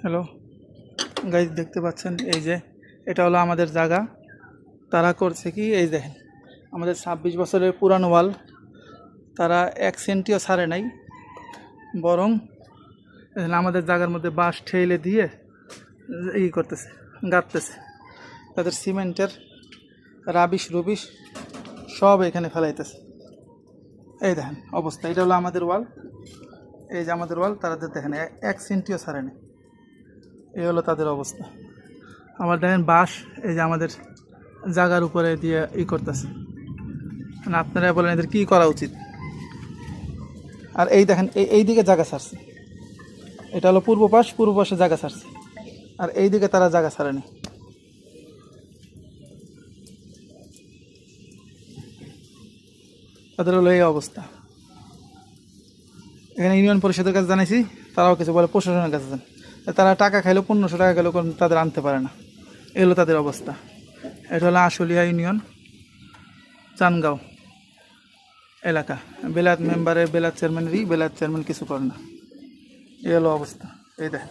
Hello guys, দেখতে পাচ্ছেন এই যে এটা হলো আমাদের জায়গা। তারা করছে কি, এই দেখেন আমাদের 26 বছরের পুরানো ওয়াল, তারা 1 সেন্টিও ছাড়ে নাই, বরং আমাদের জায়গার মধ্যে বাঁশ ঠেলে দিয়ে করতেছে, গাঁথতেছে। তাদের সিমেন্টের রাবিশ রুবিশ সব এখানে ফেলাইতেছে। এই দেখেন অবস্থা, এটা হলো আমাদের ওয়াল। এই যে আমাদের ওয়াল, তারা দেখেন 1 সেন্টিও ছাড়ে নাই। এই হলো তাদের অবস্থা। আমার দেখেন বাঁশ এই যে আমাদের জায়গার উপরে দিয়ে করতেছে। মানে আপনারা বলেন এদের কী করা উচিত। আর এই দেখেন এই দিকে জায়গা ছাড়ছে, এটা হলো পূর্ব পাশে জায়গা ছাড়ছে, আর এই দিকে তারা জায়গা ছাড়েনি। তাদের হলো এই অবস্থা। এখানে ইউনিয়ন পরিষদের কাছে জানাইছি, তারাও কিছু বলে, প্রশাসনের কাছে যান। তারা টাকা খাইলেও 1500 টাকা গেলেও তাদের আনতে পারে না। এগুলো তাদের অবস্থা। এটা হলো আশুলিয়া ইউনিয়ন, চানগাঁও এলাকা। বেলায়েত মেম্বারের, বেলায়েত চেয়ারম্যান কিছু করে না। এই হলো অবস্থা। এই দেখ।